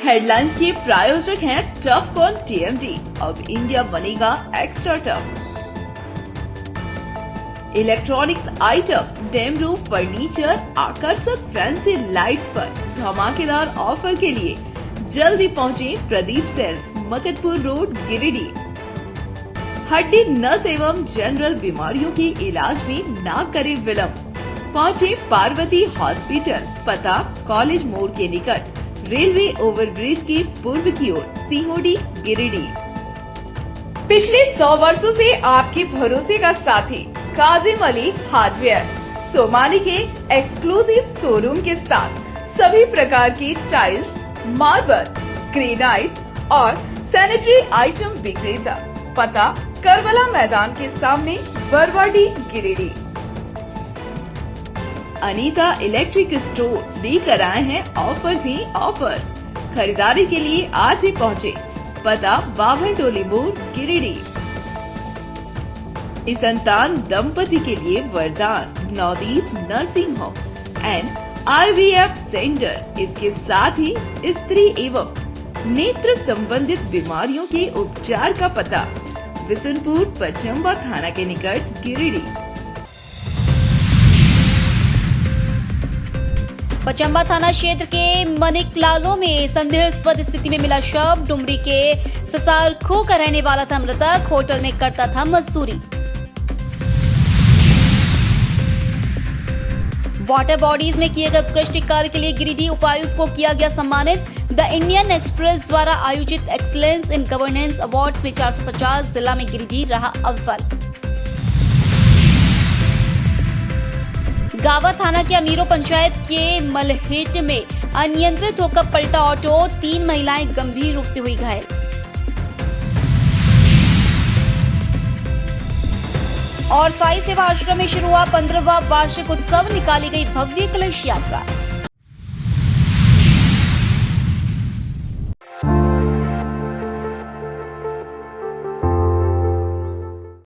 Headlines के प्रायोजक हैं टफ कॉन टीएमटी। अब इंडिया बनेगा extra tough. Electronics item, dam roof furniture, आकर्षक फैंसी लाइट्स पर धमाकेदार ऑफर के लिए जल्दी पहुंचे प्रदीप सेल्स, मकतपुर रोड, गिरिडीह। हड्डी, नस एवं जनरल बीमारियों के इलाज में ना करे विलंब। पहुंचे पार्वती हॉस्पिटल, पता कॉलेज मोड़ के निकट, रेलवे ओवरब्रिज के पूर्व की ओर, सीहोडी, गिरिडीह। पिछले 100 वर्षों से आपके भरोसे का साथी काजिम अली हार्डवेयर, सोमानी के एक्सक्लूसिव शोरूम के साथ सभी प्रकार की टाइल्स, मार्बल, ग्रेनाइट और सैनिटरी आइटम विक्रेता। पता करबला मैदान के सामने, बरवाडी, गिरिडीह। अनीता इलेक्ट्रिक स्टोर लेकर आए हैं ऑफर ही ऑफर। खरीदारी के लिए आज ही पहुंचे, पता बाभन टोली मोड़, गिरिडीह। इस संतान दंपति के लिए वरदान Navdeep nursing home and IVF centre. इसके साथ ही स्त्री एवं नेत्र संबंधित बीमारियों के उपचार का पता बिशनपुर, पचम्बा थाना के निकट, गिरिडीह। पचम्बा थाना क्षेत्र के मनिकलालो में संदेहास्पद स्थिति में मिला शव। डुमरी के ससारखो का रहने वाला था मृतक। होटल में करता था मजदूरी। वाटर बॉडीज में किए गए उत्कृष्ट कार्य के लिए गिरिडीह उपायुक्त को किया गया सम्मानित। द इंडियन एक्सप्रेस द्वारा आयोजित एक्सीलेंस इन गवर्नेंस अवार्ड्स में 450 जिला में गिरिडीह रहा अव्वल। गावा थाना के अमीरो पंचायत के मलहेट में अनियंत्रित होकर पलटा ऑटो, 3 महिलाएं गंभीर रूप से हुई घायल। और साई सेवा आश्रम में शुरू हुआ 15वां वार्षिक उत्सव। निकाली गई भव्य कलश यात्रा।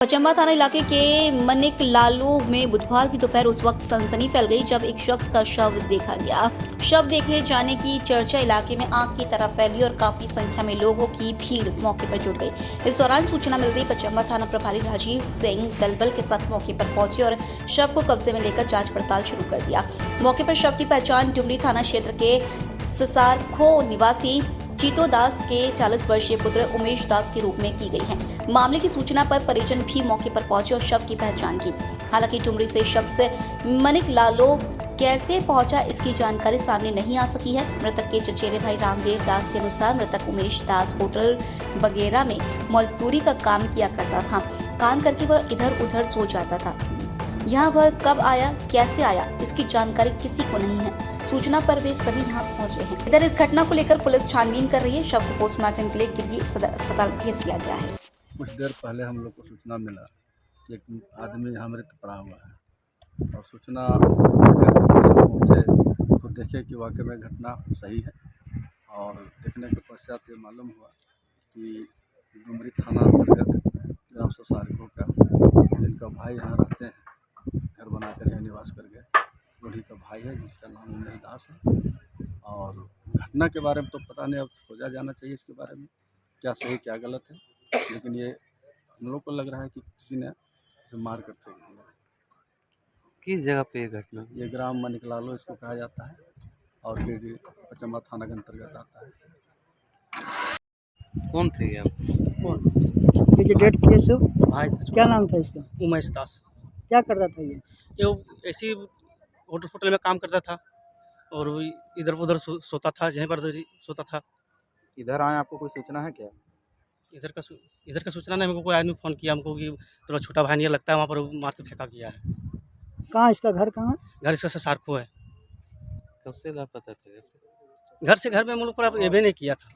पचम्बा थाना इलाके के मनिकलालो में बुधवार की दोपहर उस वक्त सनसनी फैल गई जब एक शख्स का शव देखा गया। शव देखे जाने की चर्चा इलाके में आग की तरह फैली और काफी संख्या में लोगों की भीड़ मौके पर जुट गई। इस दौरान सूचना मिलते पचम्बा थाना प्रभारी राजीव सिंह दलबल के साथ मौके पर पहुंचे और शव को कब्जे में लेकर जांच पड़ताल शुरू कर दिया। मौके पर शव की पहचान डुमरी थाना क्षेत्र के ससारखो निवासी चीतो दास के 40 वर्षीय पुत्र उमेश दास के रूप में की गई है। मामले की सूचना पर परिजन भी मौके पर पहुंचे और शव की पहचान की। हालांकि डुमरी से शख्स मनिकलालो कैसे पहुंचा, इसकी जानकारी सामने नहीं आ सकी है। मृतक के चचेरे भाई रामदेव दास के अनुसार मृतक उमेश दास होटल वगैरह में मजदूरी का काम किया करता था। काम करके वह इधर उधर सो जाता था। यहाँ वह कब आया, कैसे आया, इसकी जानकारी किसी को नहीं है। सूचना पर वे सभी यहाँ पहुंचे हैं। इधर इस घटना को लेकर पुलिस छानबीन कर रही है। शव को पोस्टमार्टम के लिए गिरिडीह सदर अस्पताल भेज दिया गया है। कुछ देर पहले हम लोग को सूचना मिला कि एक आदमी यहाँ मृत पड़ा हुआ है और सूचना पहुँचे तो देखे कि वाकई में घटना सही है। और देखने के पश्चात ये मालूम हुआ कि डुमरी थाना अंतर्गत ग्राम ससारखो का जिनका भाई यहाँ रहते हैं, घर बनाकर यहाँ निवास कर गए, उन्हीं का भाई है जिसका नाम उमेश दास है। और घटना के बारे में तो पता नहीं, अब खोजा जाना चाहिए इसके बारे में क्या सही क्या गलत है। लेकिन ये हम लोग को लग रहा है कि किसी ने इसे मार कर फेंक दिया। किस जगह पे ये घटना? ये ग्राम मनिकलालो इसको कहा जाता है और गिरिडीह पचम्बा थाना के अंतर्गत आता है। कौन थे आप? कौन ये जो डेट केस हो? भाई था। क्या नाम था इसका? उमेश दास। क्या करता था ये? ये ऐसे ही होटल में काम करता था और इधर उधर सोता था, जहीं पर सोता था। इधर आए, आपको कोई सूचना है क्या? इधर का सूचना नहीं, हमको कोई आदमी फ़ोन किया हमको कि थोड़ा छोटा भाई नहीं लगता है, वहाँ पर मार के फेंका गया है। कहाँ इसका घर कहाँ? घर इसका ससारखो है। कब से लापता थे? घर से घर में हम लोग पर एबे नहीं किया था।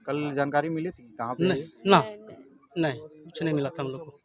कल जानकारी मिली थी कहाँ पे? नहीं कुछ नहीं मिला था हम लोग को।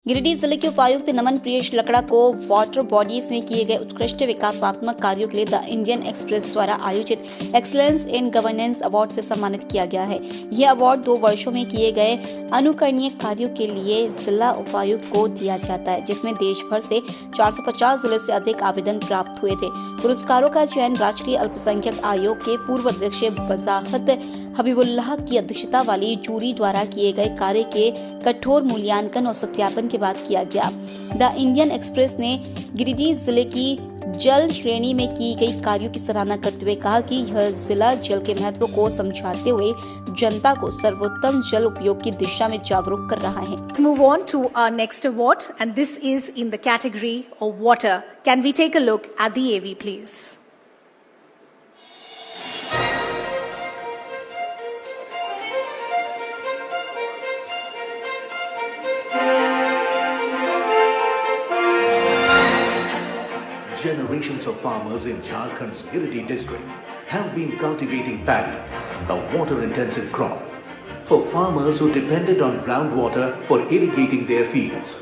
गिरिडीह जिले के उपायुक्त नमन प्रियेश लकड़ा को वाटर बॉडीज में किए गए उत्कृष्ट विकासात्मक कार्यों के लिए द इंडियन एक्सप्रेस द्वारा आयोजित एक्सीलेंस इन गवर्नेंस अवार्ड से सम्मानित किया गया है। यह अवार्ड 2 वर्षों में किए गए अनुकरणीय कार्यों के लिए जिला उपायुक्त को दिया जाता है, जिसमें देश भर से 450 जिले से अधिक आवेदन प्राप्त हुए थे। पुरस्कारों का चयन राष्ट्रीय अल्पसंख्यक आयोग के पूर्व अध्यक्ष वजाहत हबीबुल्लाह की अध्यक्षता वाली जूरी द्वारा किए गए कार्य के कठोर मूल्यांकन और सत्यापन के बाद किया गया। द इंडियन एक्सप्रेस ने गिरिडीह जिले की जल श्रेणी में की गई कार्यों की सराहना करते हुए कहा कि यह जिला जल के महत्व को समझाते हुए जनता को सर्वोत्तम जल उपयोग की दिशा में जागरूक कर रहा है। Let's move on to our next award, and this is in the category of water. Can we take a look at the AV, please? Generations of farmers in Jharkhand's Giridih district have been cultivating paddy, a water-intensive crop. For farmers who depended on groundwater for irrigating their fields,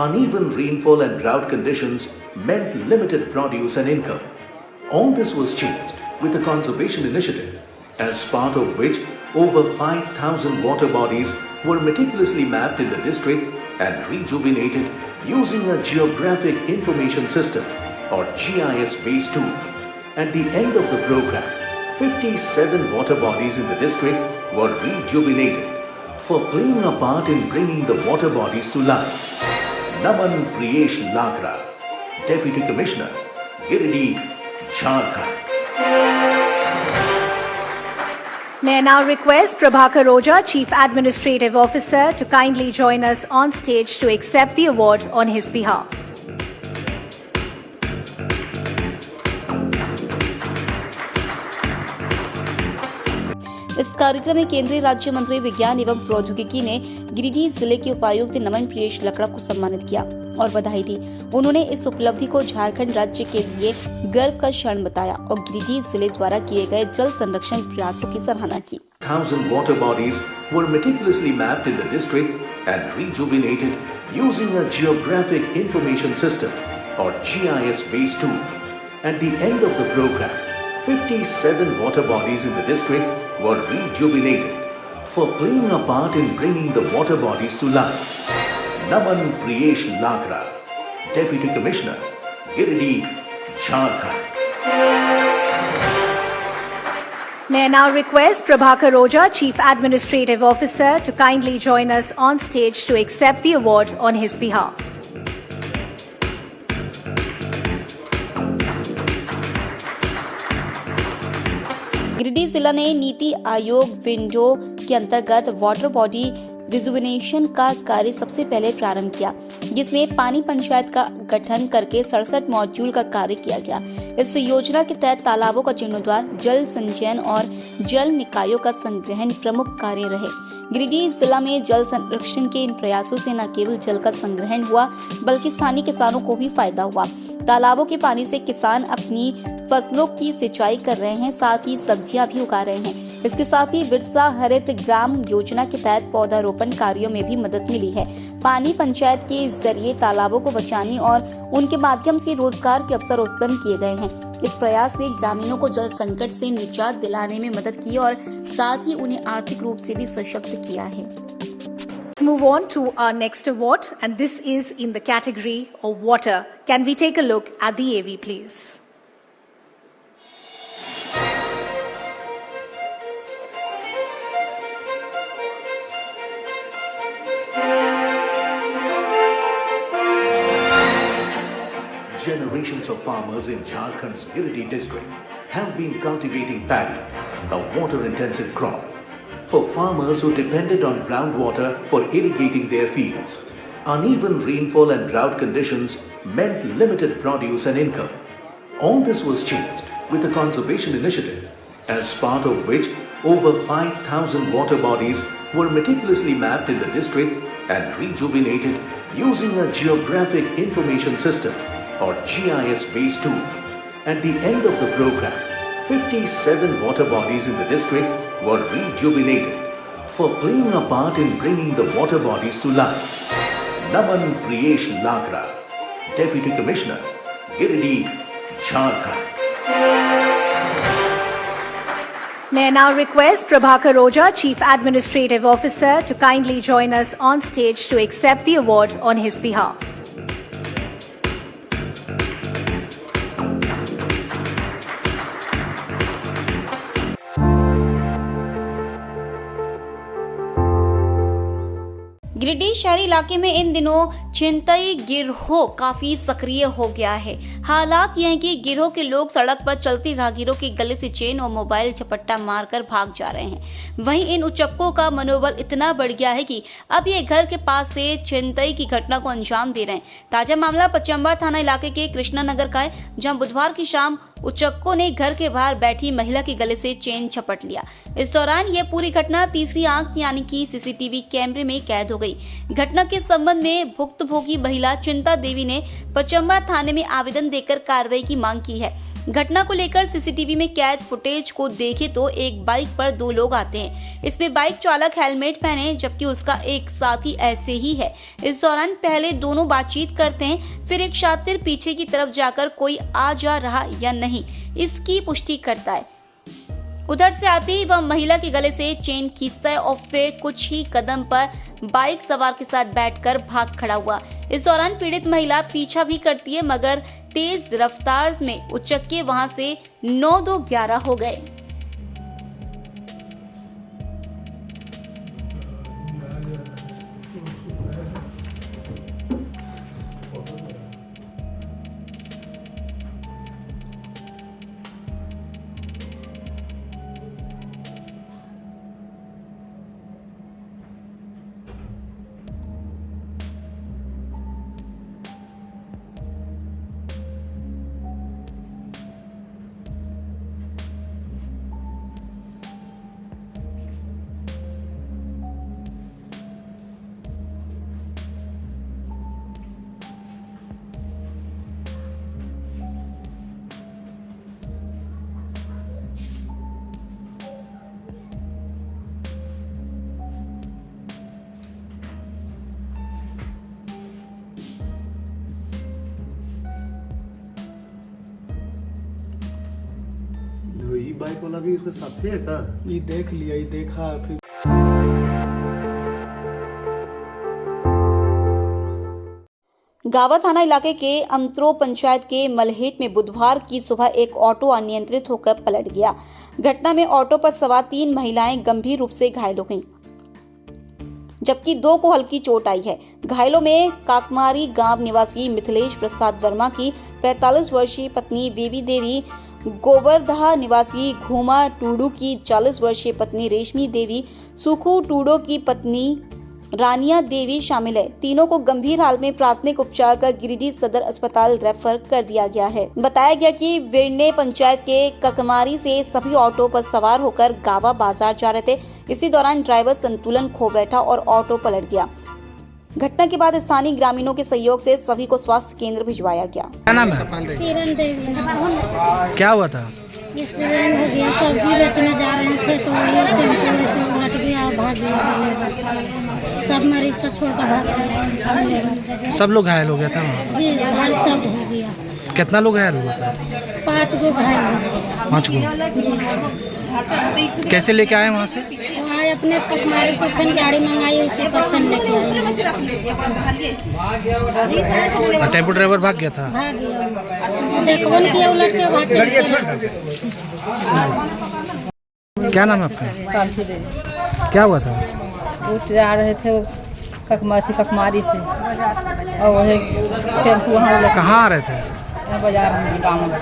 uneven rainfall and drought conditions meant limited produce and income. All this was changed with the conservation initiative, as part of which over 5,000 water bodies were meticulously mapped in the district and rejuvenated using a geographic information system or GIS-based tool. At the end of the program, 57 water bodies in the district were rejuvenated for playing a part in bringing the water bodies to life. Naman Priyesh Lagra, Deputy Commissioner, Giridih, Jharkhand. May I now request Prabhakar Roja, Chief Administrative Officer, to kindly join us on stage to accept the award on his behalf. इस कार्यक्रम में केंद्रीय राज्य मंत्री विज्ञान एवं प्रौद्योगिकी ने गिरिडीह जिले के उपायुक्त नमन प्रियेश लकड़ा को सम्मानित किया और बधाई दी। उन्होंने इस उपलब्धि को झारखंड राज्य के लिए गर्व का क्षण बताया और गिरिडीह जिले द्वारा किए गए जल संरक्षण प्रयासों की सराहना की। 1,000 water bodies were meticulously mapped in the district and rejuvenated using a geographic information system or GIS-based tool. At the end of the program, 57 water bodies in the district were rejuvenated for playing a part in bringing the water bodies to life. Naman Priyesh Lagra, Deputy Commissioner, Giridih, Jharkhand. May I now request Prabhakar Roja, Chief Administrative Officer, to kindly join us on stage to accept the award on his behalf. Giridih जिला ने NITI Aayog window के अंतर्गत water body rejuvenation का कार्य सबसे पहले प्रारंभ किया, जिसमें पानी पंचायत का गठन करके 67 मॉड्यूल का कार्य किया गया। इस योजना के तहत तालाबों का जीर्णोद्धार, जल संचयन और जल निकायों का संग्रहण प्रमुख कार्य रहे। गिरिडीह जिला में जल संरक्षण के इन प्रयासों से न केवल जल का संग्रहण हुआ, बल्कि स्थानीय किसानों को भी फायदा हुआ। तालाबों के पानी से किसान अपनी फसलों की सिंचाई कर रहे हैं, साथ ही सब्जियां भी उगा रहे हैं। इसके साथ ही बिरसा हरित ग्राम योजना के तहत पौधारोपण कार्यों में भी मदद मिली है। पानी पंचायत के जरिए तालाबों को बचाने और उनके माध्यम से रोजगार के अवसर उत्पन्न किए गए हैं। इस प्रयास ने ग्रामीणों को जल संकट से निजात दिलाने में मदद की और साथ ही उन्हें आर्थिक रूप से भी सशक्त किया है। Let's move on to our next award, and this is in the category of water. Can we take a look at the AV, please? Generations of farmers in Jharkhand's Giridih district have been cultivating paddy, a water-intensive crop. For farmers who depended on groundwater for irrigating their fields, uneven rainfall and drought conditions meant limited produce and income. All this was changed with the conservation initiative, as part of which over 5,000 water bodies were meticulously mapped in the district and rejuvenated using a geographic information system or GIS-based tool. At the end of the program, 57 water bodies in the district were rejuvenated for playing a part in bringing the water bodies to life. Naman Priyesh Lagra, Deputy Commissioner, Giridih, Jharkhand. May I now request Prabhakar Roja, Chief Administrative Officer, to kindly join us on stage to accept the award on his behalf. Giridih शहरी इलाके में इन दिनों छिनतई गिरोह काफी सक्रिय हो गया है। हालात यह है कि गिरोह के लोग सड़क पर चलती राहगीरों के गले से चेन और मोबाइल झपट्टा मारकर भाग जा रहे हैं। वहीं इन उचक्कों का मनोबल इतना बढ़ गया है कि अब ये घर के पास से छिनतई की घटना को अंजाम दे रहे हैं। ताजा मामला पचम्बा थाना इलाके के कृष्णा नगर का है, जहां बुधवार की शाम उचक्कों ने घर के बाहर बैठी महिला के गले से चेन झपट लिया। इस दौरान यह पूरी घटना तीसरी आंख यानी कि सीसीटीवी कैमरे में कैद हो गई। घटना के संबंध में भुक्तभोगी महिला चिंता देवी ने पचम्बा थाने में आवेदन देकर कार्रवाई की मांग की है। घटना को लेकर सीसीटीवी में कैद फुटेज को देखे तो एक बाइक पर दो लोग आते हैं। इसमें बाइक चालक हेलमेट पहने जबकि उसका एक साथी ऐसे ही है। इस दौरान पहले दोनों बातचीत करते हैं, फिर एक शातिर पीछे की तरफ जाकर कोई आ जा रहा या नहीं इसकी पुष्टि करता है। उधर से आते ही वह महिला के गले से चेन खींचता है और फिर कुछ ही कदम पर बाइक सवार के साथ बैठकर भाग खड़ा हुआ। इस दौरान पीड़ित महिला पीछा भी करती है मगर तेज रफ्तार में उचक्के वहां से 9-2-11 हो गए। ये बाइक वाला भी उसके साथ है का? ये देख लिया, ये देखा फिर गावा थाना इलाके के अमत्रो पंचायत के मलहेट में बुधवार की सुबह एक ऑटो अनियंत्रित होकर पलट गया। घटना में ऑटो पर सवार 3 महिलाएं गंभीर रूप से घायल हो गईं, जबकि 2 को हल्की चोट आई है। घायलों में काकमारी गांव निवासी मिथिलेश प्रसाद वर्मा की 45 वर्षीय पत्नी बेबी देवी, गोबरदहा निवासी घूमा टूडू की 40 वर्षीय पत्नी रेशमी देवी, सुखू टूडो की पत्नी रानिया देवी शामिल है। तीनों को गंभीर हाल में प्राथमिक उपचार कर गिरिडीह सदर अस्पताल रेफर कर दिया गया है। बताया गया कि बिरने पंचायत के ककमारी से सभी ऑटो पर सवार होकर गावा बाजार जा रहे थे। इसी दौरान ड्राइवर संतुलन खो बैठा और ऑटो पलट गया। घटना के बाद स्थानीय ग्रामीणों के सहयोग से सभी को स्वास्थ्य केंद्र भिजवाया गया। क्या नाम है? किरण देवी। क्या हुआ था? एक्सीडेंट हो गया, सब्जी बेचने जा रहे थे तो ये टेम्पो से उलट गया, भाग गया। सब मरीज का छोड़कर भाग गया। सब लोग घायल हो गया था? जी घायल सब हो गया। कितना लोग घायल हुआ था? 5 गो घायल हो। 5 गो? कैसे लेके आए वहाँ से? वहाँ अपने ककमारी को फिर गाड़ी मंगाई, उसी पर फिर लेके आए। टेम्पो ड्राइवर भाग गया था? भाग गया, देखो न किया, उलट के भाग गया। क्या नाम है आपका? कांची देवी। क्या हुआ था? वो जा रहे थे वो ककमारी से और वही टेम्पो वहाँ कहाँ आ रहे थे? बाजार में गाँव में।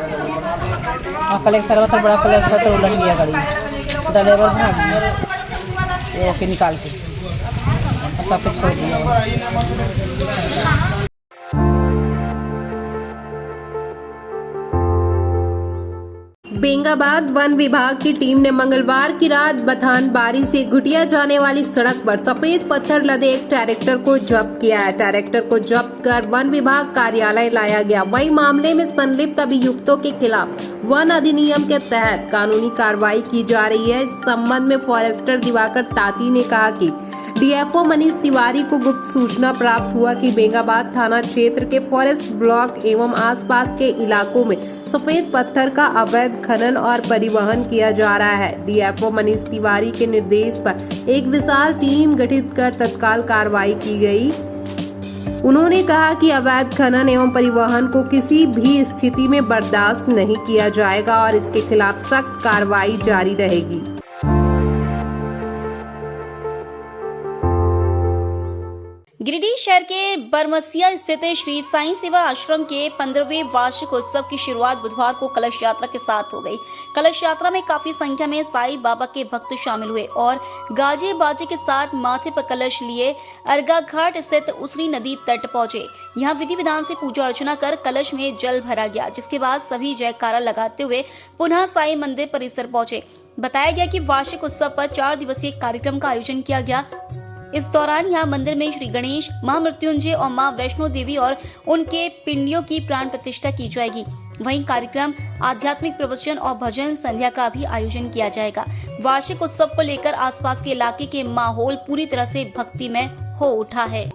और कलेक्टर बड़ा कलेक्टर उलट गया गाड़ी, ड्राइवर भाग गया, वो के निकाल के और सबके छोड़ दिया। बेंगाबाद वन विभाग की टीम ने मंगलवार की रात बथानबारी से घुटिया जाने वाली सड़क पर सफेद पत्थर लदे एक ट्रैक्टर को जब्त किया है। ट्रैक्टर को जब्त कर वन विभाग कार्यालय लाया गया। वहीं मामले में संलिप्त अभियुक्तों के खिलाफ वन अधिनियम के तहत कानूनी कार्रवाई की जा रही है। इस संबंध में फॉरेस्टर दिवाकर ताती ने कहा कि डीएफओ मनीष तिवारी को गुप्त सूचना प्राप्त हुआ कि बेंगाबाद थाना क्षेत्र के फॉरेस्ट ब्लॉक एवं आसपास के इलाकों में सफेद पत्थर का अवैध खनन और परिवहन किया जा रहा है। डीएफओ मनीष तिवारी के निर्देश पर एक विशाल टीम गठित कर तत्काल कार्रवाई की गई। उन्होंने कहा कि अवैध खनन एवं परिवहन को किसी भी स्थिति में बर्दाश्त नहीं किया जाएगा और इसके खिलाफ सख्त कार्रवाई जारी रहेगी। गिरिडीह शहर के बरमसिया स्थित श्री साईं सेवा आश्रम के 15वें वार्षिक उत्सव की शुरुआत बुधवार को कलश यात्रा के साथ हो गई। कलश यात्रा में काफी संख्या में साईं बाबा के भक्त शामिल हुए और गाजे बाजे के साथ माथे पर कलश लिए अर्गा घाट स्थित उसरी नदी तट पहुंचे। यहाँ विधि विधान से पूजा अर्चना कर कलश में जल भरा गया, जिसके बाद सभी जयकारा लगाते हुए पुनः साईं मंदिर परिसर पहुंचे। बताया गया कि वार्षिक उत्सव पर 4 दिवसीय कार्यक्रम का आयोजन किया गया। इस दौरान यहाँ मंदिर में श्री गणेश, महामृत्युंजय और मां वैष्णो देवी और उनके पिंडियों की प्राण प्रतिष्ठा की जाएगी। वहीं कार्यक्रम आध्यात्मिक प्रवचन और भजन संध्या का भी आयोजन किया जाएगा। वार्षिक उत्सव को लेकर आसपास के इलाके के माहौल पूरी तरह से भक्तिमय हो उठा है।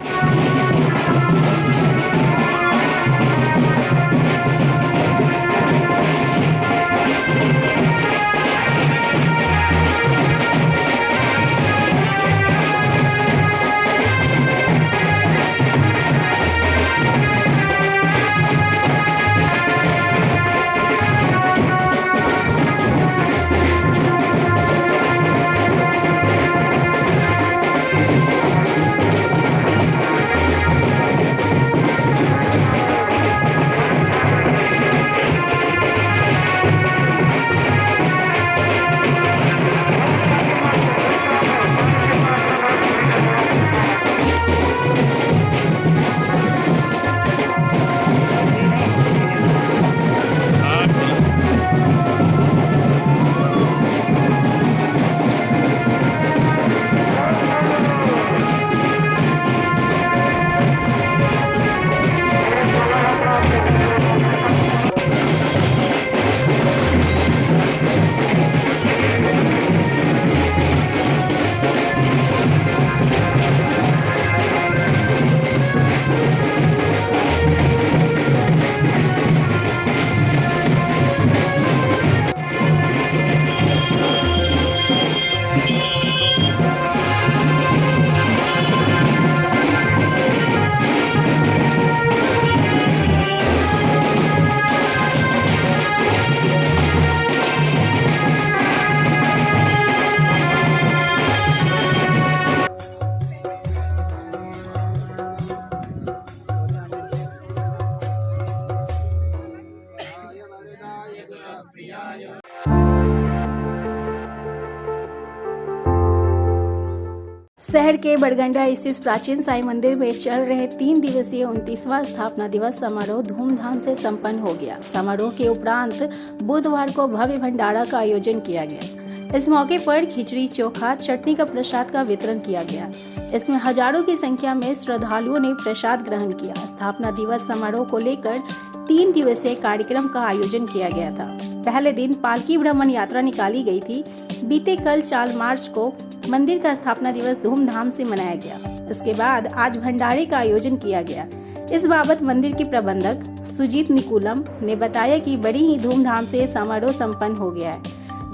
शहर के बड़गंडा स्थित प्राचीन साईं मंदिर में चल रहे 3 दिवसीय 29वां स्थापना दिवस समारोह धूमधाम से संपन्न हो गया। समारोह के उपरांत बुधवार को भव्य भंडारा का आयोजन किया गया। इस मौके पर खिचड़ी, चोखा, चटनी का प्रसाद का वितरण किया गया। इसमें हजारों की संख्या में श्रद्धालुओं ने प्रसाद ग्रहण किया। स्थापना दिवस समारोह को लेकर 3 दिवसीय कार्यक्रम का आयोजन किया गया था। पहले दिन पालकी भ्रमण यात्रा निकाली गई थी। बीते कल 4 मार्च को मंदिर का स्थापना दिवस धूमधाम से मनाया गया। इसके बाद आज भंडारे का आयोजन किया गया। इस बाबत मंदिर के प्रबंधक सुजीत निकुलम ने बताया कि बड़ी ही धूमधाम से समारोह संपन्न हो गया है,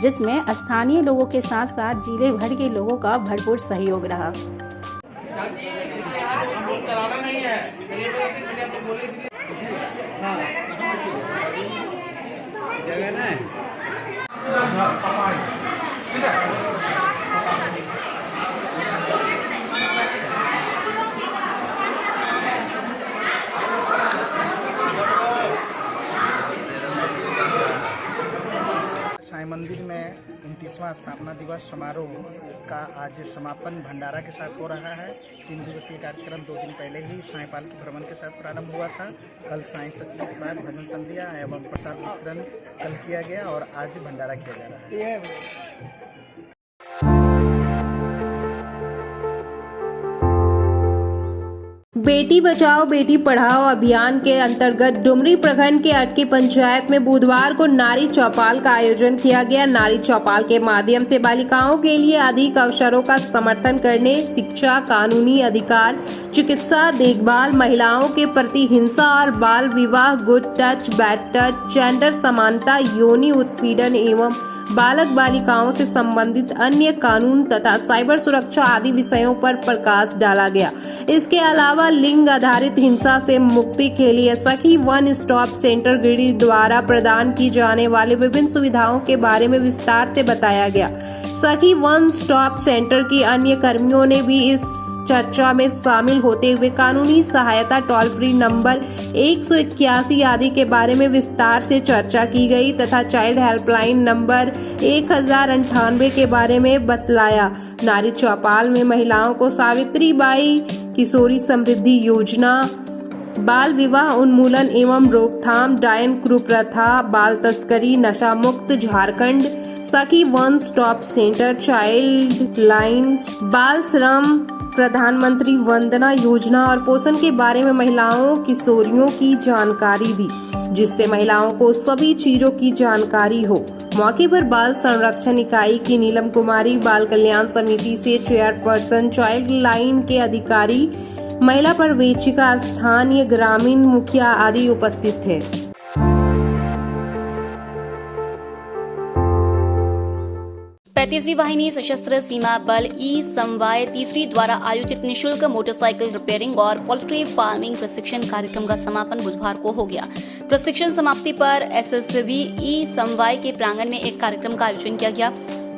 जिसमें स्थानीय लोगों के साथ साथ जिले भर के लोगों का भरपूर सहयोग रहा। साईं मंदिर में 29वां स्थापना दिवस समारोह का आज समापन भंडारा के साथ हो रहा है। 3 दिवसीय कार्यक्रम 2 दिन पहले ही साईं पालकी भ्रमण के साथ प्रारंभ हुआ था। कल साईं सचिव के बाद भजन संध्या एवं प्रसाद वितरण कल किया गया और आज भंडारा किया जा रहा है। बेटी बचाओ बेटी पढ़ाओ अभियान के अंतर्गत डुमरी प्रखंड के अटकी पंचायत में बुधवार को नारी चौपाल का आयोजन किया गया। नारी चौपाल के माध्यम से बालिकाओं के लिए अधिक अवसरों का समर्थन करने, शिक्षा, कानूनी अधिकार, चिकित्सा देखभाल, महिलाओं के प्रति हिंसा और बाल विवाह, good touch, bad touch, gender समानता, योनि उत्पीड़न एवं बालक बालिकाओं से संबंधित अन्य कानून तथा साइबर सुरक्षा आदि विषयों पर प्रकाश डाला गया। इसके अलावा लिंग आधारित हिंसा से मुक्ति के लिए सखी वन स्टॉप सेंटर गिरिडीह द्वारा प्रदान की जाने वाली विभिन्न सुविधाओं के बारे में विस्तार से बताया गया। सखी वन स्टॉप सेंटर की अन्य कर्मियों ने भी इस चर्चा में शामिल होते हुए कानूनी सहायता टोल फ्री नंबर 181 आदि के बारे में विस्तार से चर्चा की गई तथा चाइल्ड हेल्पलाइन नंबर 1098 के बारे में बतलाया। नारी चौपाल में महिलाओं को सावित्री बाई किशोरी समृद्धि योजना, बाल विवाह उन्मूलन एवं रोकथाम, डायन कुप्रथा, बाल तस्करी, नशा मुक्त झारखंड, सखी one stop centre, child line, बाल श्रम, प्रधानमंत्री वंदना योजना और पोषण के बारे में महिलाओं किशोरियों की जानकारी दी, जिससे महिलाओं को सभी चीजों की जानकारी हो। मौके पर बाल संरक्षण इकाई की नीलम कुमारी, बाल कल्याण समिति से चेयरपर्सन, चाइल्ड लाइन के अधिकारी, महिला पर्यवेक्षिका, स्थानीय ग्रामीण मुखिया आदि उपस्थित थे। 35वीं वाहिनी सशस्त्र सीमा बल ई समवाय तीसरी द्वारा आयोजित निशुल्क मोटरसाइकिल रिपेयरिंग और पोल्ट्री फार्मिंग प्रशिक्षण कार्यक्रम का समापन बुधवार को हो गया। प्रशिक्षण समाप्ति पर एसएसबी ई समवाय के प्रांगण में एक कार्यक्रम का आयोजन किया गया।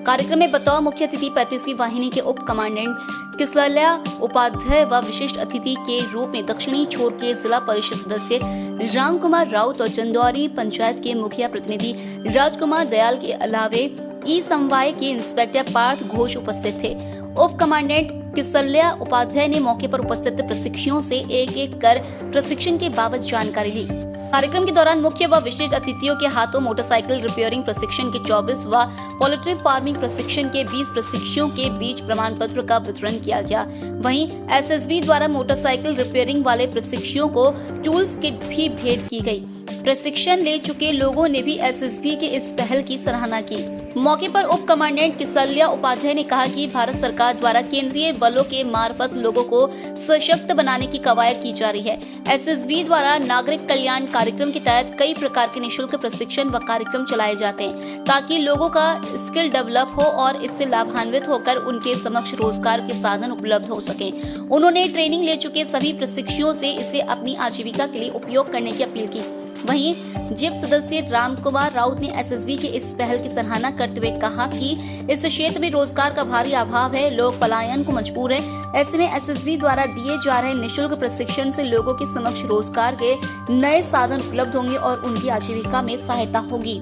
कार्यक्रम में बतौर मुख्य अतिथि 35वीं वाहिनी के उप कमांडेंट किसल्या उपाध्याय व विशिष्ट अतिथि के रूप में दक्षिणी छोर के जिला परिषद सदस्य राम कुमार राउत और चंदौरी पंचायत के मुखिया प्रतिनिधि राजकुमार दयाल के अलावे ई समवाय के इंस्पेक्टर पार्थ घोष उपस्थित थे। उप कमांडेंट किसल्या उपाध्याय ने मौके पर उपस्थित प्रशिक्षुओं से एक एक कर प्रशिक्षण के बाबत जानकारी ली। कार्यक्रम के दौरान मुख्य व विशिष्ट अतिथियों के हाथों मोटरसाइकिल रिपेयरिंग प्रशिक्षण के 24 व पोल्ट्री फार्मिंग प्रशिक्षण के 20 प्रशिक्षुओं के बीच प्रमाण पत्र का वितरण किया गया। वहीं एसएसबी द्वारा मोटरसाइकिल रिपेयरिंग वाले प्रशिक्षुओं को टूल्स किट भी भेंट की गई। प्रशिक्षण ले चुके लोगों ने भी एसएसबी के इस पहल की सराहना की। मौके पर उप कमांडेंट किसल्या उपाध्याय ने कहा कि भारत सरकार द्वारा केंद्रीय बलों के मार्फत लोगों को सशक्त बनाने की कवायद की जा रही है। एसएसबी द्वारा नागरिक कल्याण कार्यक्रम के तहत कई प्रकार के निःशुल्क प्रशिक्षण व कार्यक्रम चलाए जाते हैं ताकि लोगों का स्किल डेवलप हो और इससे लाभान्वित होकर उनके समक्ष रोजगार के साधन उपलब्ध हो सके। उन्होंने ट्रेनिंग ले चुके सभी प्रशिक्षुओं से इसे अपनी आजीविका के लिए उपयोग करने की अपील की। वहीं जिप सदस्य राम कुमार राउत ने एसएसबी की इस पहल की सराहना करते हुए कहा कि इस क्षेत्र में रोजगार का भारी अभाव है, लोग पलायन को मजबूर है। ऐसे में एसएसबी द्वारा दिए जा रहे निःशुल्क प्रशिक्षण से लोगों के समक्ष रोजगार के नए साधन उपलब्ध होंगे और उनकी आजीविका में सहायता होगी।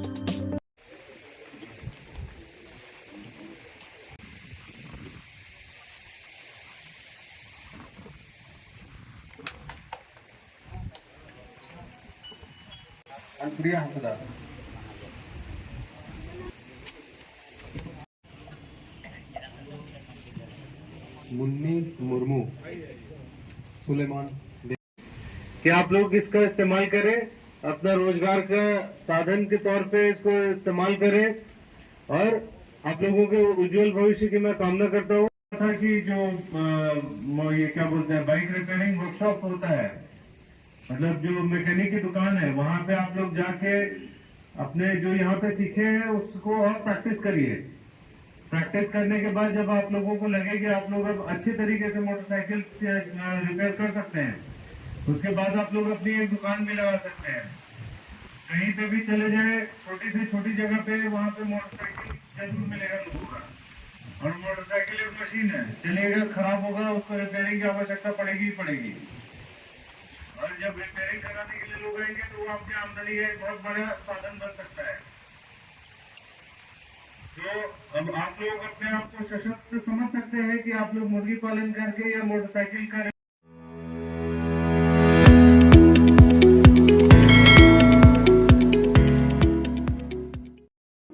मुन्नी मुर्मू सुलेमान, क्या आप लोग इसका इस्तेमाल करें, अपना रोजगार का साधन के तौर पे इसको इस्तेमाल करें और आप लोगों के उज्जवल भविष्य की मैं कामना करता हूँ। था कि जो ये क्या बोलते हैं बाइक रिपेयरिंग वर्कशॉप होता है, मतलब जो मैकेनिक की दुकान है, वहां पे आप लोग जाके अपने जो यहाँ पे सीखे हैं उसको और प्रैक्टिस करिए। प्रैक्टिस करने के बाद जब आप लोगों को लगे कि आप लोग अब अच्छे तरीके से मोटरसाइकिल से रिपेयर कर सकते हैं, उसके बाद आप लोग अपनी एक दुकान भी लगा सकते हैं। कहीं पे भी चले जाए, छोटी से छोटी जगह पे, वहाँ पे मोटरसाइकिल जरूर मिलेगा लोगों का। और मोटरसाइकिल एक मशीन है, चलेगा, खराब होगा, उसको रिपेयरिंग की आवश्यकता पड़ेगी ही पड़ेगी। और जब रिपेयरिंग कराने के लिए लोग आएंगे तो वो आपकी आमदनी का एक बहुत बड़ा साधन बन सकता है। तो अब आप लोग अपने आप को सशक्त समझ सकते हैं कि आप लोग मुर्गी पालन करके या मोटरसाइकिल का